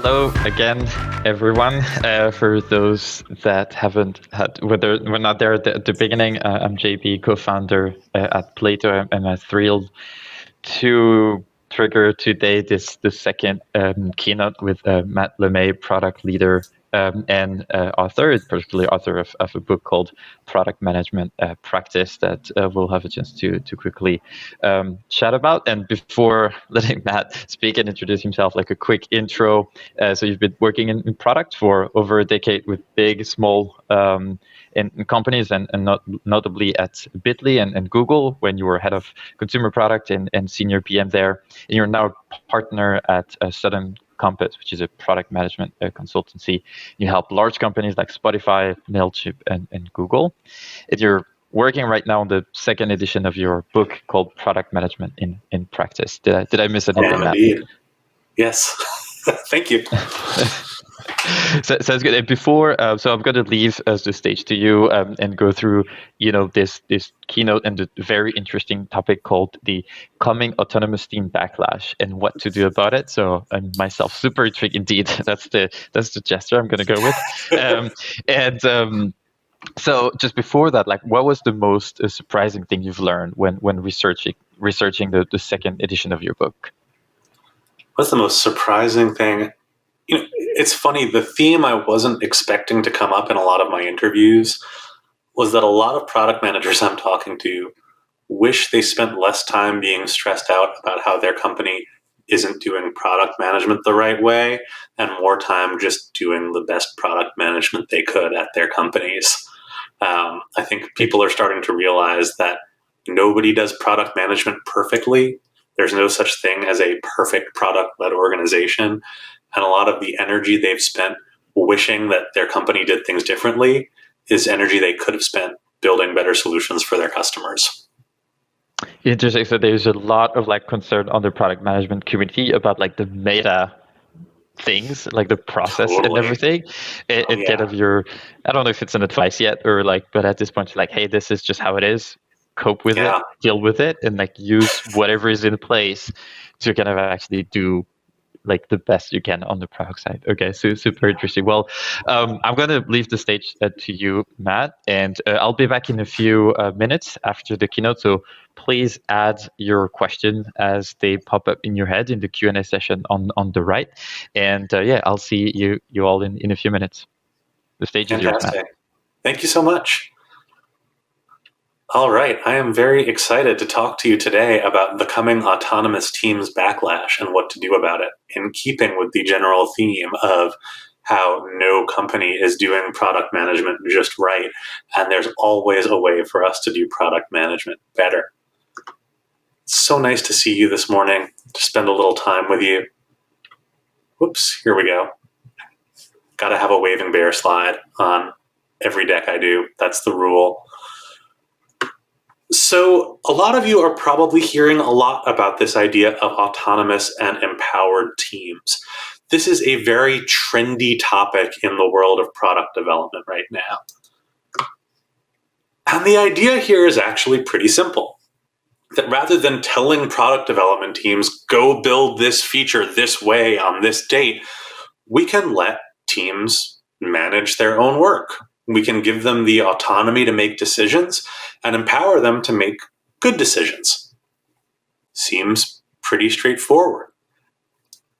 hello again, everyone. For those that haven't had, whether we're not there at the beginning, I'm JB, co-founder at Plato, and I'm thrilled to trigger today the second keynote with Matt LeMay, product leader and author, particularly author of a book called Product Management Practice that we'll have a chance to quickly chat about. And before letting Matt speak and introduce himself, like a quick intro. So you've been working in product for over a decade with big, small in companies, and notably at Bitly and Google when you were head of consumer product and senior PM there. And you're now partner at Southern Compass, which is a product management consultancy. You help large companies like Spotify, Mailchimp, and Google. And you're working right now on the second edition of your book called Product Management in Practice. Did I miss anything? Indeed. Yes. Thank you. Sounds good. And before, so I'm going to leave the stage to you and go through, this keynote and the very interesting topic called the coming autonomous team backlash and what to do about it. So I'm myself super intrigued indeed. That's the gesture I'm going to go with. So just before that, like, what was the most surprising thing you've learned when researching the second edition of your book? What's the most surprising thing? It's funny, the theme I wasn't expecting to come up in a lot of my interviews was that a lot of product managers I'm talking to wish they spent less time being stressed out about how their company isn't doing product management the right way and more time just doing the best product management they could at their companies. I think people are starting to realize that nobody does product management perfectly. There's no such thing as a perfect product-led organization. And a lot of the energy they've spent wishing that their company did things differently is energy they could have spent building better solutions for their customers. Interesting. So there's a lot of concern on the product management community about the meta things, like the process and everything. Kind of I don't know if it's an advice yet or but at this point, hey, this is just how it is. Cope with it, deal with it, and use whatever is in place to kind of actually do the best you can on the product side. Okay, so super interesting. Well, I'm going to leave the stage to you, Matt, and I'll be back in a few minutes after the keynote. So please add your question as they pop up in your head in the Q&A session on the right. And I'll see you all in a few minutes. The stage is yours, Matt. Thank you so much. All right, I am very excited to talk to you today about the coming autonomous teams backlash and what to do about it, in keeping with the general theme of how no company is doing product management just right, and there's always a way for us to do product management better. It's so nice to see you this morning, to spend a little time with you. Whoops, here we go. Got to have a waving bear slide on every deck I do. That's the rule. So a lot of you are probably hearing a lot about this idea of autonomous and empowered teams. This is a very trendy topic in the world of product development right now. And the idea here is actually pretty simple. That rather than telling product development teams, go build this feature this way on this date, we can let teams manage their own work. We can give them the autonomy to make decisions and empower them to make good decisions. Seems pretty straightforward.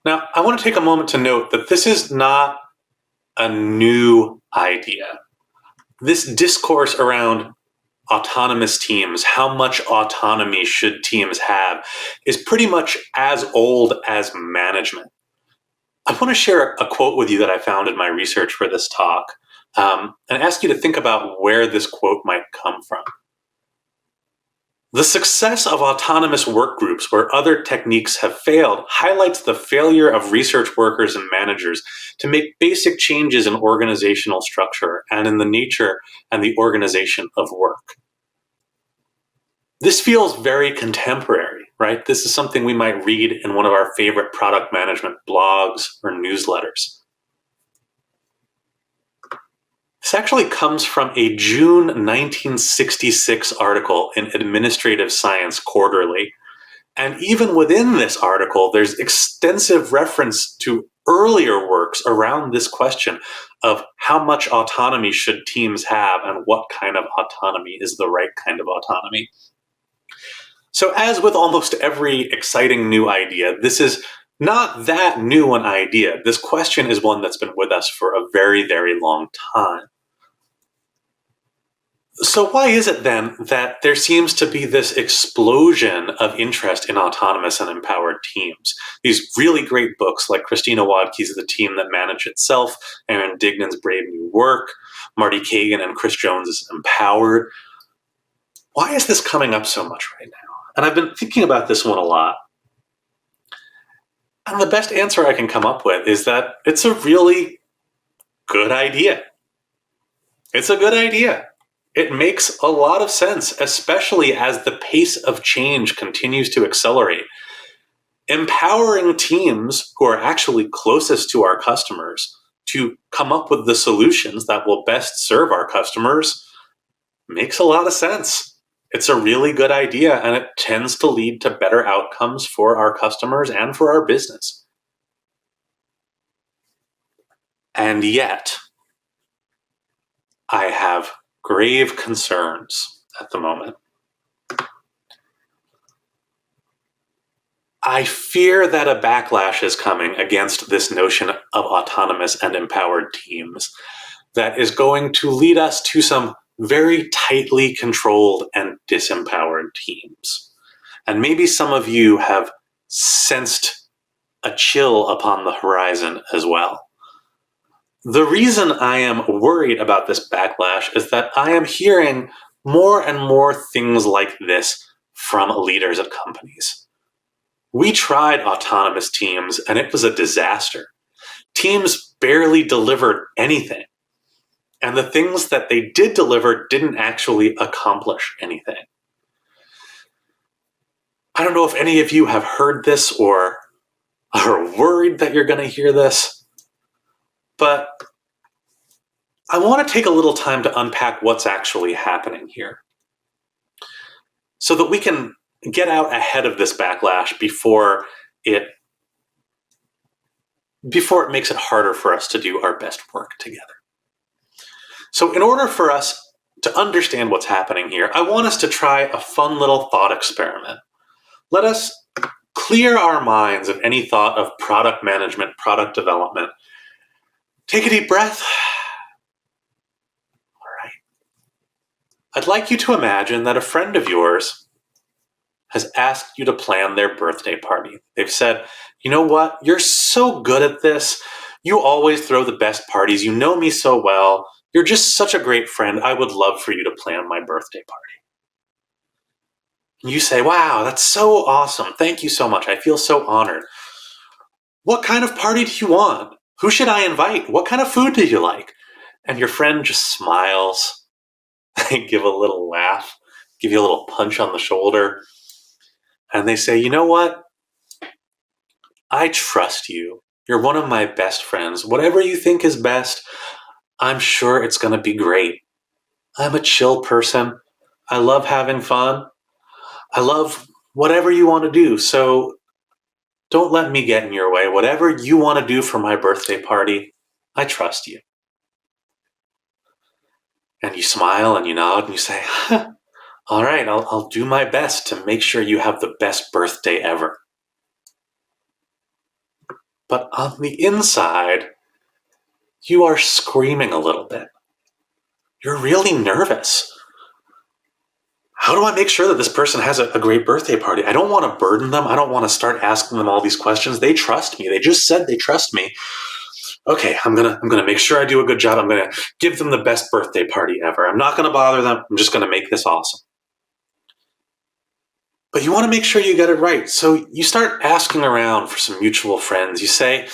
Now, I want to take a moment to note that this is not a new idea. This discourse around autonomous teams, how much autonomy should teams have, is pretty much as old as management. I want to share a quote with you that I found in my research for this talk. And ask you to think about where this quote might come from. The success of autonomous work groups where other techniques have failed highlights the failure of research workers and managers to make basic changes in organizational structure and in the nature and the organization of work. This feels very contemporary, right? This is something we might read in one of our favorite product management blogs or newsletters. This actually comes from a June 1966 article in Administrative Science Quarterly. And even within this article, there's extensive reference to earlier works around this question of how much autonomy should teams have and what kind of autonomy is the right kind of autonomy. So as with almost every exciting new idea, this is not that new an idea. This question is one that's been with us for a very, very long time. So why is it then that there seems to be this explosion of interest in autonomous and empowered teams? These really great books like Christina Wadke's The Team That Managed Itself, Aaron Dignan's Brave New Work, Marty Kagan and Chris Jones's Empowered. Why is this coming up so much right now? And I've been thinking about this one a lot. And the best answer I can come up with is that it's a really good idea. It's a good idea. It makes a lot of sense, especially as the pace of change continues to accelerate. Empowering teams who are actually closest to our customers to come up with the solutions that will best serve our customers makes a lot of sense. It's a really good idea, and it tends to lead to better outcomes for our customers and for our business. And yet, I have grave concerns at the moment. I fear that a backlash is coming against this notion of autonomous and empowered teams that is going to lead us to some very tightly controlled and disempowered teams. And maybe some of you have sensed a chill upon the horizon as well. The reason I am worried about this backlash is that I am hearing more and more things like this from leaders at companies. We tried autonomous teams and it was a disaster. Teams barely delivered anything. And the things that they did deliver didn't actually accomplish anything. I don't know if any of you have heard this or are worried that you're going to hear this. But I want to take a little time to unpack what's actually happening here so that we can get out ahead of this backlash before it makes it harder for us to do our best work together. So in order for us to understand what's happening here, I want us to try a fun little thought experiment. Let us clear our minds of any thought of product management, product development. Take a deep breath. All right. I'd like you to imagine that a friend of yours has asked you to plan their birthday party. They've said, you know what? You're so good at this. You always throw the best parties. You know me so well. You're just such a great friend. I would love for you to plan my birthday party. And you say, wow, that's so awesome. Thank you so much. I feel so honored. What kind of party do you want? Who should I invite? What kind of food do you like? And your friend just smiles. They give a little laugh, give you a little punch on the shoulder. And they say, you know what? I trust you. You're one of my best friends. Whatever you think is best, I'm sure it's going to be great. I'm a chill person. I love having fun. I love whatever you want to do. So don't let me get in your way. Whatever you want to do for my birthday party, I trust you. And you smile and you nod and you say, all right, I'll do my best to make sure you have the best birthday ever. But on the inside, you are screaming a little bit. You're really nervous. How do I make sure that this person has a great birthday party? I don't want to burden them. I don't want to start asking them all these questions. They trust me. They just said they trust me. Okay, I'm gonna make sure I do a good job. I'm gonna give them the best birthday party ever. I'm not gonna bother them. I'm just gonna make this awesome. But you want to make sure you get it right. So you start asking around for some mutual friends. You say,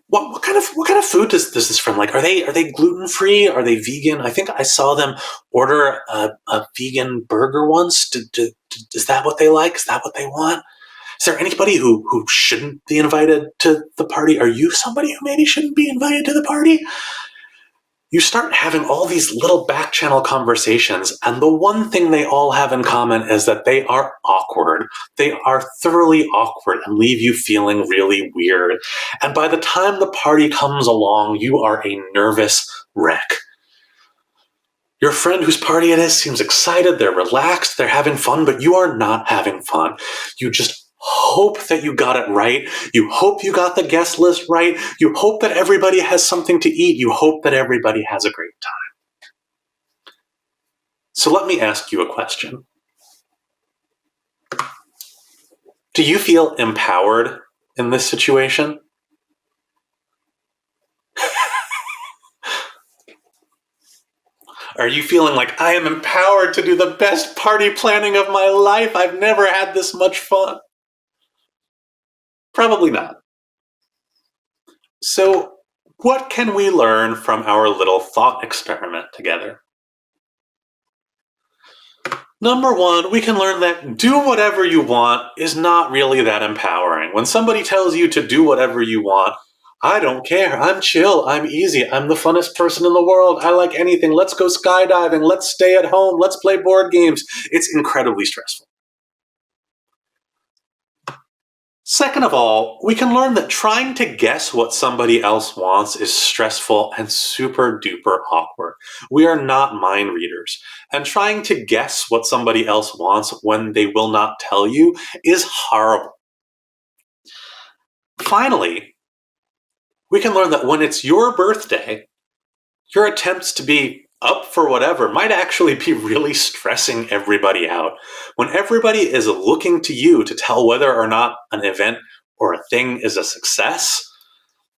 what kind of food does this friend like? Are they gluten-free? Are they vegan? I think I saw them order a vegan burger once. Is that what they like? Is that what they want? Is there anybody who shouldn't be invited to the party? Are you somebody who maybe shouldn't be invited to the party? you start having all these little back channel conversations, and the one thing they all have in common is that they are awkward. They are thoroughly awkward and leave you feeling really weird. And by the time the party comes along, you are a nervous wreck. Your friend whose party it is seems excited, they're relaxed, they're having fun, but you are not having fun. You just hope that you got it right. You hope you got the guest list right. You hope that everybody has something to eat. You hope that everybody has a great time. So let me ask you a question. Do you feel empowered in this situation? Are you feeling like, I am empowered to do the best party planning of my life? I've never had this much fun. Probably not. So, what can we learn from our little thought experiment together? Number one, we can learn that do whatever you want is not really that empowering. When somebody tells you to do whatever you want, I don't care. I'm chill. I'm easy. I'm the funnest person in the world. I like anything. Let's go skydiving. Let's stay at home. Let's play board games. It's incredibly stressful. Second of all, we can learn that trying to guess what somebody else wants is stressful and super duper awkward. We are not mind readers, and trying to guess what somebody else wants when they will not tell you is horrible. Finally, we can learn that when it's your birthday, your attempts to be up for whatever might actually be really stressing everybody out. When everybody is looking to you to tell whether or not an event or a thing is a success,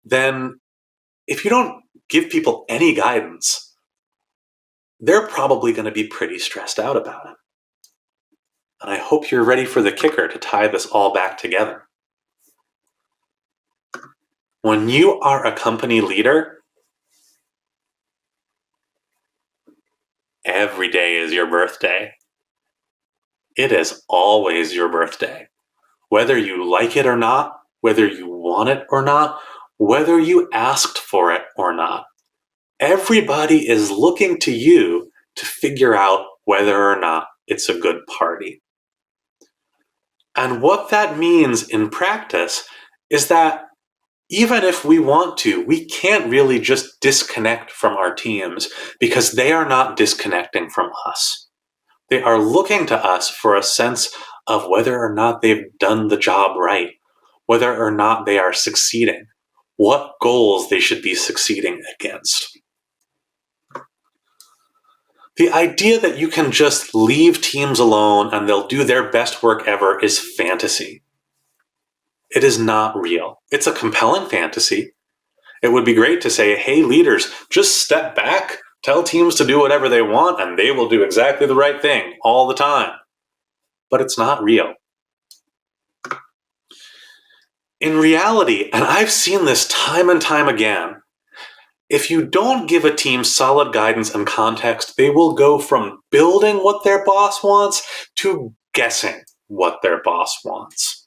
then if you don't give people any guidance, they're probably going to be pretty stressed out about it. And I hope you're ready for the kicker to tie this all back together. When you are a company leader, every day is your birthday. It is always your birthday. Whether you like it or not, whether you want it or not, whether you asked for it or not, everybody is looking to you to figure out whether or not it's a good party. And what that means in practice is that even if we want to, we can't really just disconnect from our teams because they are not disconnecting from us. They are looking to us for a sense of whether or not they've done the job right, whether or not they are succeeding, what goals they should be succeeding against. The idea that you can just leave teams alone and they'll do their best work ever is fantasy. It is not real. It's a compelling fantasy. It would be great to say, hey, leaders, just step back, tell teams to do whatever they want, and they will do exactly the right thing all the time. But it's not real. In reality, and I've seen this time and time again, if you don't give a team solid guidance and context, they will go from building what their boss wants to guessing what their boss wants.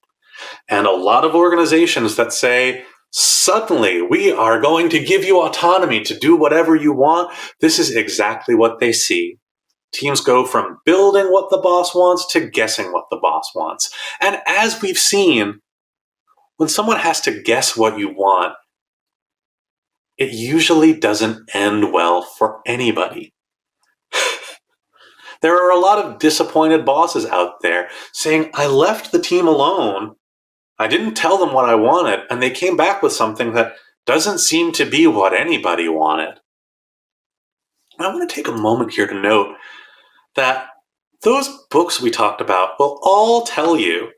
And a lot of organizations that say, suddenly we are going to give you autonomy to do whatever you want, this is exactly what they see. Teams go from building what the boss wants to guessing what the boss wants. And as we've seen, when someone has to guess what you want, it usually doesn't end well for anybody. There are a lot of disappointed bosses out there saying, I left the team alone, I didn't tell them what I wanted, and they came back with something that doesn't seem to be what anybody wanted. And I want to take a moment here to note that those books we talked about will all tell you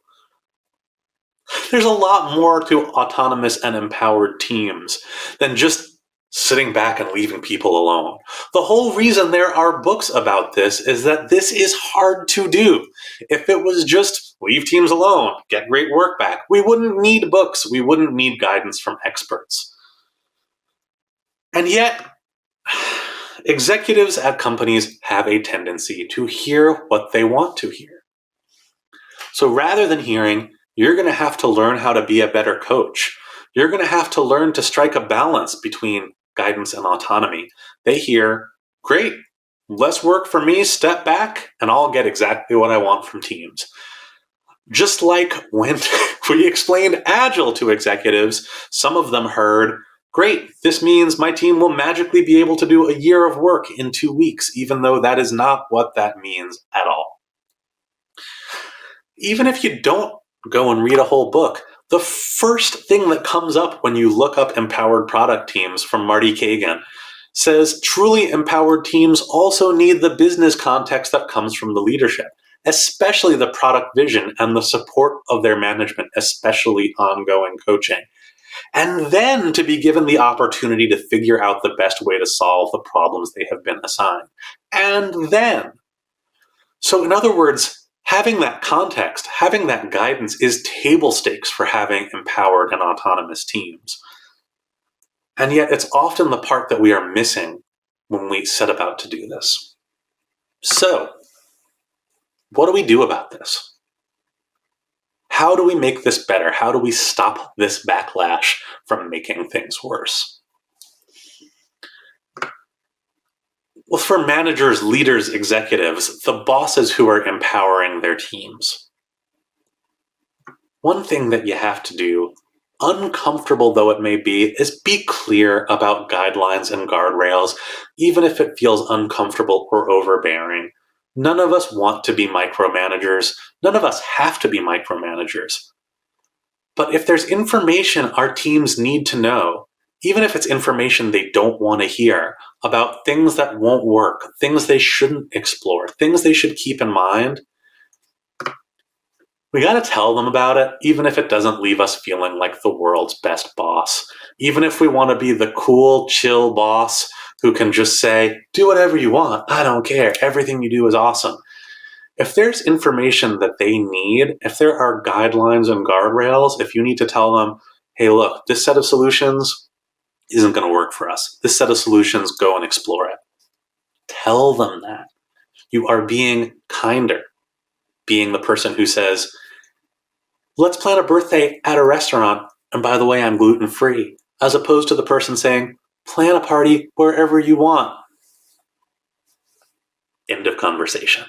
there's a lot more to autonomous and empowered teams than just sitting back and leaving people alone. The whole reason there are books about this is that this is hard to do. If it was just leave teams alone, get great work back, we wouldn't need books. We wouldn't need guidance from experts. And yet, executives at companies have a tendency to hear what they want to hear. So rather than hearing, you're going to have to learn how to be a better coach, you're going to have to learn to strike a balance between guidance and autonomy. They hear, great, less work for me, step back, and I'll get exactly what I want from teams. Just like when we explained Agile to executives, some of them heard, great, this means my team will magically be able to do a year of work in 2 weeks, even though that is not what that means at all. Even if you don't go and read a whole book, the first thing that comes up when you look up empowered product teams from Marty Kagan says truly empowered teams also need the business context that comes from the leadership, especially the product vision and the support of their management, especially ongoing coaching. And then to be given the opportunity to figure out the best way to solve the problems they have been assigned. And then. So in other words, having that context, having that guidance is table stakes for having empowered and autonomous teams. And yet it's often the part that we are missing when we set about to do this. So, what do we do about this? How do we make this better? How do we stop this backlash from making things worse? Well, for managers, leaders, executives, the bosses who are empowering their teams, one thing that you have to do, uncomfortable though it may be, is be clear about guidelines and guardrails, even if it feels uncomfortable or overbearing. None of us want to be micromanagers. None of us have to be micromanagers. But if there's information our teams need to know, even if it's information they don't want to hear, about things that won't work, things they shouldn't explore, things they should keep in mind, we got to tell them about it, even if it doesn't leave us feeling like the world's best boss. Even if we want to be the cool, chill boss who can just say, do whatever you want, I don't care, everything you do is awesome. If there's information that they need, if there are guidelines and guardrails, if you need to tell them, hey, look, this set of solutions isn't going to work for us. This set of solutions, go and explore it. Tell them that. You are being kinder, being the person who says, let's plan a birthday at a restaurant, and by the way, I'm gluten-free, as opposed to the person saying, plan a party wherever you want. End of conversation.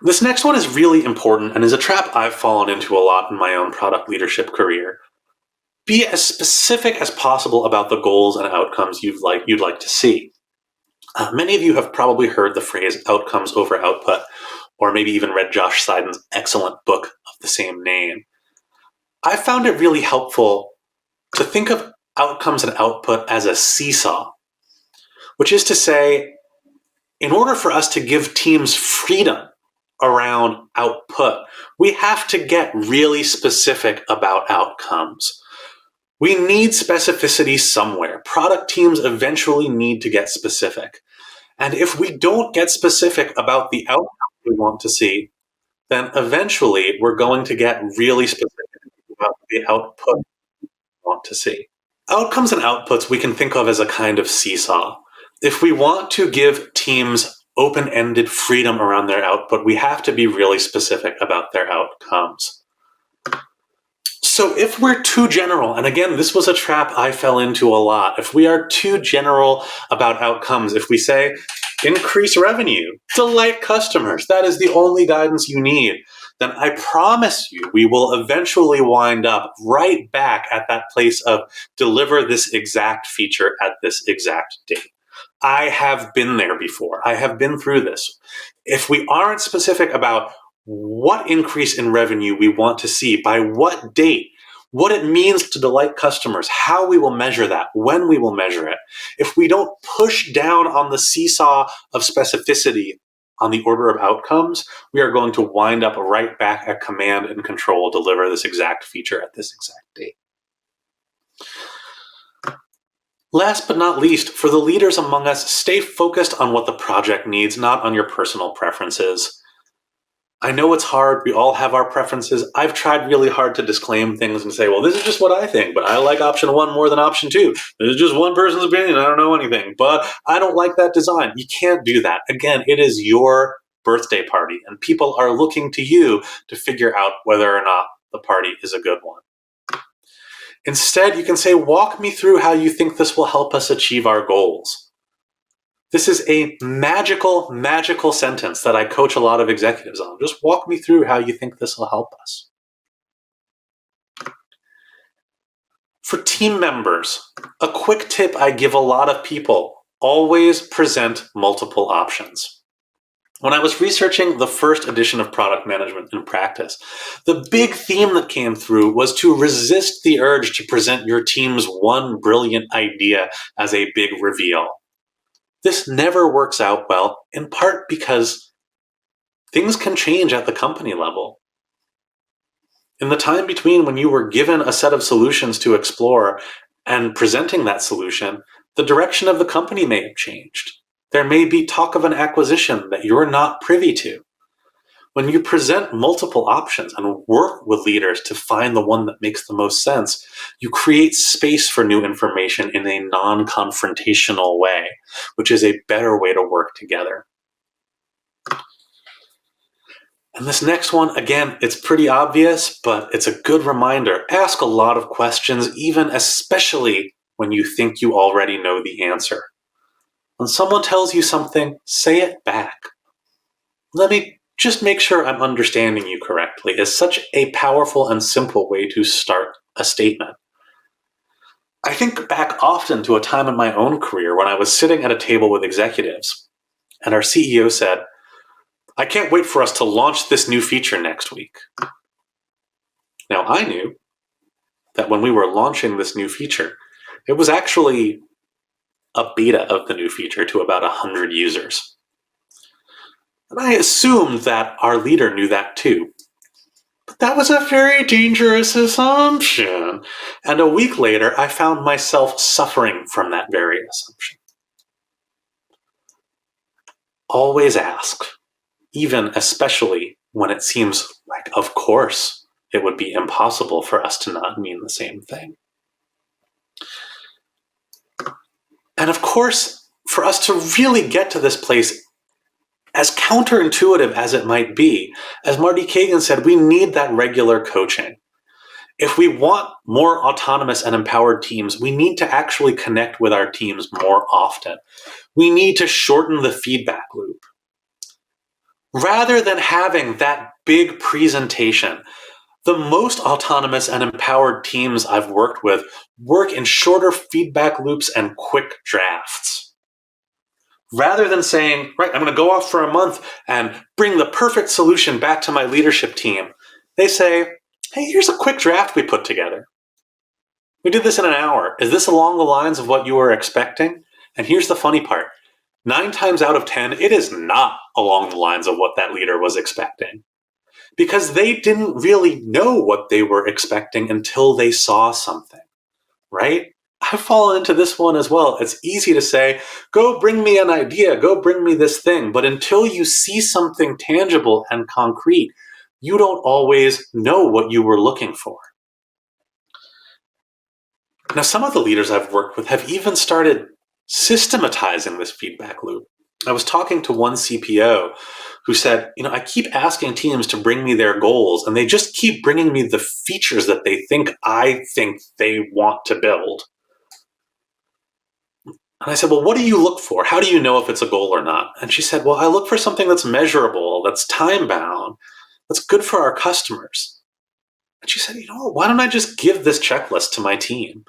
This next one is really important and is a trap I've fallen into a lot in my own product leadership career. Be as specific as possible about the goals and outcomes you'd like to see. Many of you have probably heard the phrase outcomes over output, or maybe even read Josh Seiden's excellent book of the same name. I found it really helpful to think of outcomes and output as a seesaw, which is to say, in order for us to give teams freedom around output, we have to get really specific about outcomes. We need specificity somewhere. Product teams eventually need to get specific. And if we don't get specific about the outcome we want to see, then eventually we're going to get really specific about the output we want to see. Outcomes and outputs we can think of as a kind of seesaw. If we want to give teams open-ended freedom around their output, we have to be really specific about their outcomes. So if we're too general, and again, this was a trap I fell into a lot, if we are too general about outcomes, if we say, increase revenue, delight customers, that is the only guidance you need, then I promise you we will eventually wind up right back at that place of deliver this exact feature at this exact date. I have been there before. I have been through this. If we aren't specific about what increase in revenue we want to see, by what date, what it means to delight customers, how we will measure that, when we will measure it, if we don't push down on the seesaw of specificity on the order of outcomes, we are going to wind up right back at command and control, deliver this exact feature at this exact date. Last but not least, for the leaders among us, stay focused on what the project needs, not on your personal preferences. I know it's hard. We all have our preferences. I've tried really hard to disclaim things and say, well, this is just what I think, but I like option 1 more than option 2. This is just one person's opinion. I don't know anything, but I don't like that design. You can't do that. Again, it is your birthday party, and people are looking to you to figure out whether or not the party is a good one. Instead, you can say, walk me through how you think this will help us achieve our goals. This is a magical, magical sentence that I coach a lot of executives on. Just walk me through how you think this will help us. For team members, a quick tip I give a lot of people: always present multiple options. When I was researching the first edition of Product Management in Practice, the big theme that came through was to resist the urge to present your team's one brilliant idea as a big reveal. This never works out well, in part because things can change at the company level. In the time between when you were given a set of solutions to explore and presenting that solution, the direction of the company may have changed. There may be talk of an acquisition that you're not privy to. When you present multiple options and work with leaders to find the one that makes the most sense, you create space for new information in a non-confrontational way, which is a better way to work together. And this next one, again, it's pretty obvious, but it's a good reminder. Ask a lot of questions, even especially when you think you already know the answer. When someone tells you something, say it back. Let me just make sure I'm understanding you correctly is such a powerful and simple way to start a statement. I think back often to a time in my own career when I was sitting at a table with executives, and our CEO said, "I can't wait for us to launch this new feature next week." Now, I knew that when we were launching this new feature, it was actually a beta of the new feature to about 100 users. And I assumed that our leader knew that too. But that was a very dangerous assumption. And a week later, I found myself suffering from that very assumption. Always ask, even especially when it seems like, of course, it would be impossible for us to not mean the same thing. And of course, for us to really get to this place, as counterintuitive as it might be, as Marty Kagan said, we need that regular coaching. If we want more autonomous and empowered teams, we need to actually connect with our teams more often. We need to shorten the feedback loop. Rather than having that big presentation, the most autonomous and empowered teams I've worked with work in shorter feedback loops and quick drafts. Rather than saying, right, I'm going to go off for a month and bring the perfect solution back to my leadership team, they say, hey, here's a quick draft we put together. We did this in an hour. Is this along the lines of what you were expecting? And here's the funny part. 9 times out of 10, it is not along the lines of what that leader was expecting. Because they didn't really know what they were expecting until they saw something, right? I've fallen into this one as well. It's easy to say, go bring me an idea, go bring me this thing. But until you see something tangible and concrete, you don't always know what you were looking for. Now, some of the leaders I've worked with have even started systematizing this feedback loop. I was talking to one CPO who said, I keep asking teams to bring me their goals, and they just keep bringing me the features that I think they want to build. And I said, well, what do you look for? How do you know if it's a goal or not? And she said, well, I look for something that's measurable, that's time-bound, that's good for our customers. And she said, why don't I just give this checklist to my team?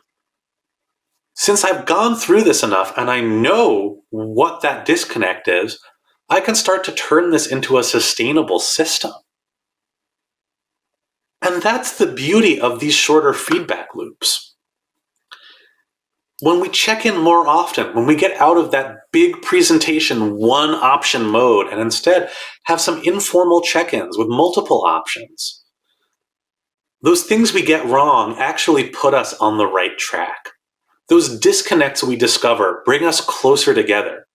Since I've gone through this enough and I know what that disconnect is, I can start to turn this into a sustainable system. And that's the beauty of these shorter feedback loops. When we check in more often, when we get out of that big presentation, one option mode, and instead have some informal check-ins with multiple options, those things we get wrong actually put us on the right track. Those disconnects we discover bring us closer together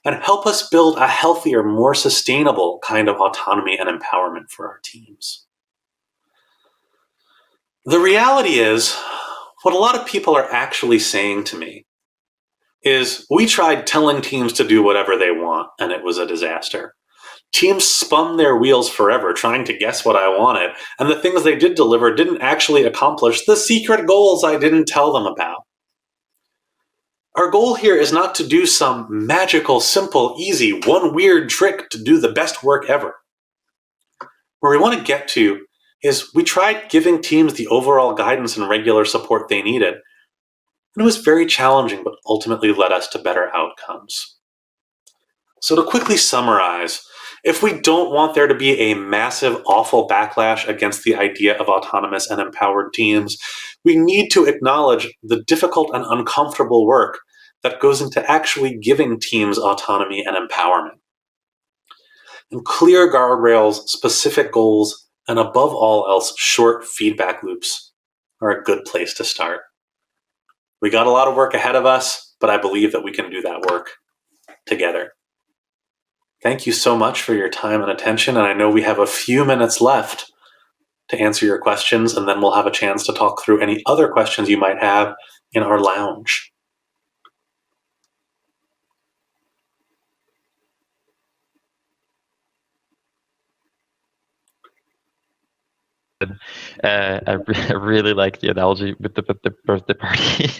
and help us build a healthier, more sustainable kind of autonomy and empowerment for our teams. The reality is, what a lot of people are actually saying to me is, we tried telling teams to do whatever they want, and it was a disaster. Teams spun their wheels forever trying to guess what I wanted, and the things they did deliver didn't actually accomplish the secret goals I didn't tell them about. Our goal here is not to do some magical, simple, easy, one weird trick to do the best work ever. Where we want to get to is we tried giving teams the overall guidance and regular support they needed, and it was very challenging, but ultimately led us to better outcomes. So to quickly summarize, if we don't want there to be a massive, awful backlash against the idea of autonomous and empowered teams, we need to acknowledge the difficult and uncomfortable work that goes into actually giving teams autonomy and empowerment. And clear guardrails, specific goals, and above all else, short feedback loops are a good place to start. We got a lot of work ahead of us, but I believe that we can do that work together. Thank you so much for your time and attention, and I know we have a few minutes left to answer your questions, and then we'll have a chance to talk through any other questions you might have in our lounge. I really like the analogy with the birthday party.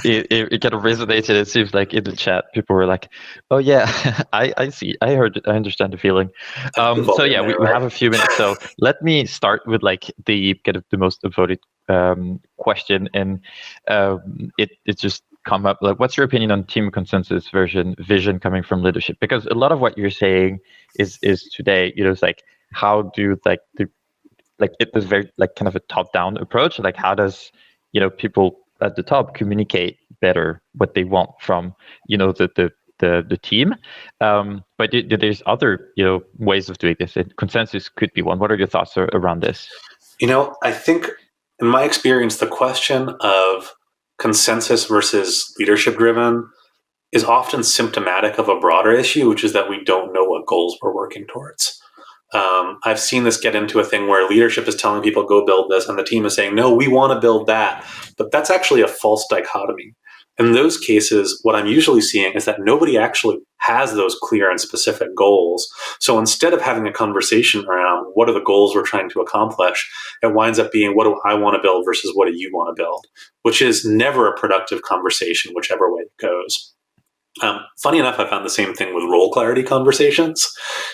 It kind of resonated. It seems like in the chat, people were like, "Oh yeah, I see. I heard. I understand the feeling." So yeah, we have a few minutes. So let me start with like the kind of the most voted question, and it just come up like, what's your opinion on team consensus vision coming from leadership? Because a lot of what you're saying is today, it's like, how do it was very like kind of a top-down approach. Like, how does people at the top communicate better what they want from the team? But there's other ways of doing this, and consensus could be one. What are your thoughts around this? I think in my experience, the question of consensus versus leadership-driven is often symptomatic of a broader issue, which is that we don't know what goals we're working towards. I've seen this get into a thing where leadership is telling people, go build this, and the team is saying, no, we want to build that. But that's actually a false dichotomy. In those cases, what I'm usually seeing is that nobody actually has those clear and specific goals. So instead of having a conversation around what are the goals we're trying to accomplish, it winds up being, what do I want to build versus what do you want to build, which is never a productive conversation, whichever way it goes. Funny enough, I found the same thing with role clarity conversations.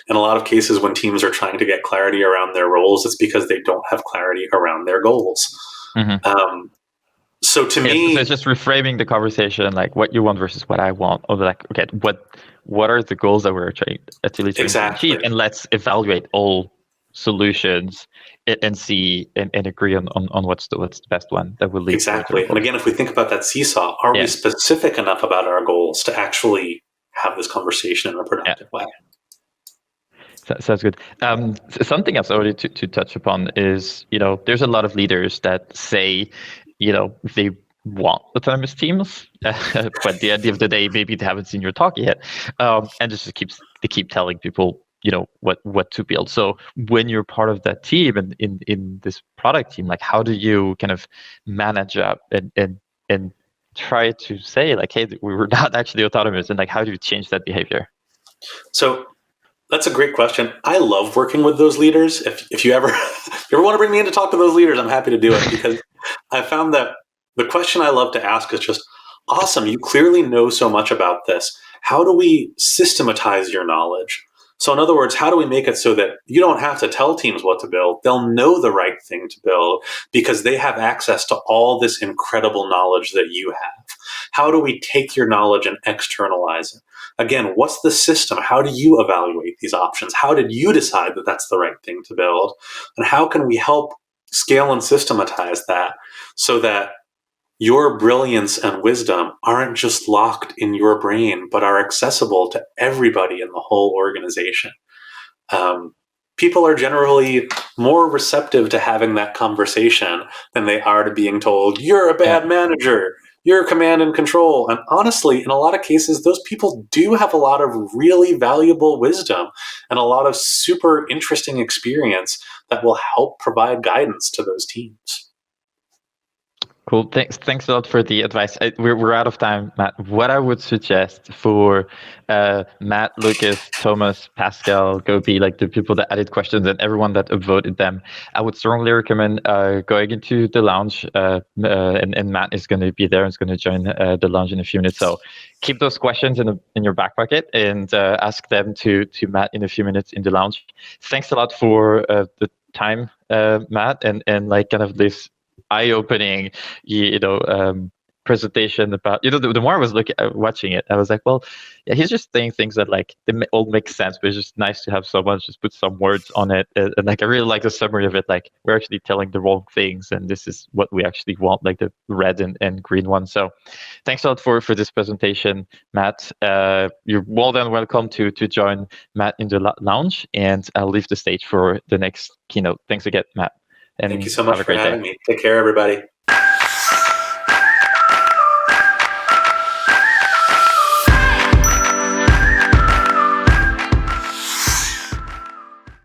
In a lot of cases, when teams are trying to get clarity around their roles, it's because they don't have clarity around their goals. Mm-hmm. So to me, so it's just reframing the conversation, like what you want versus what I want, or like, okay, what are the goals that we're trying to achieve, and let's evaluate all solutions and see and agree on what's the best one that will lead. Exactly. And again, if we think about that seesaw, are we specific enough about our goals to actually have this conversation in a productive way? Sounds good. Something else already to touch upon is, there's a lot of leaders that say, they want autonomous teams, but at the end of the day, maybe they haven't seen your talk yet, and just they keep telling people, what to build. So when you're part of that team and in this product team, like, how do you kind of manage up and try to say like, hey, we were not actually autonomous, and like, how do you change that behavior? So that's a great question. I love working with those leaders. If you ever want to bring me in to talk to those leaders, I'm happy to do it, because I found that the question I love to ask is just, awesome, you clearly know so much about this. How do we systematize your knowledge? So in other words, how do we make it so that you don't have to tell teams what to build? They'll know the right thing to build because they have access to all this incredible knowledge that you have. How do we take your knowledge and externalize it? Again, what's the system? How do you evaluate these options? How did you decide that that's the right thing to build? And how can we help scale and systematize that so that your brilliance and wisdom aren't just locked in your brain, but are accessible to everybody in the whole organization? People are generally more receptive to having that conversation than they are to being told, you're a bad manager, you're command and control. And honestly, in a lot of cases, those people do have a lot of really valuable wisdom and a lot of super interesting experience that will help provide guidance to those teams. Cool. Thanks a lot for the advice. We're out of time, Matt. What I would suggest for Matt, Lucas, Thomas, Pascal, Gopi, like the people that added questions and everyone that upvoted them, I would strongly recommend going into the lounge. And Matt is going to be there and is going to join the lounge in a few minutes. So keep those questions in your back pocket and ask them to Matt in a few minutes in the lounge. Thanks a lot for the time, Matt, and like kind of this eye-opening, presentation about, the more I was watching it, I was like, well, yeah, he's just saying things that like they all make sense, but it's just nice to have someone just put some words on it. And like I really like the summary of it. Like we're actually telling the wrong things, and this is what we actually want, like the red and green one. So thanks a lot for this presentation, Matt. You're more than welcome to join Matt in the lounge, and I'll leave the stage for the next keynote. Thanks again, Matt. And thank you so much have a for great having day. me. Take care, everybody.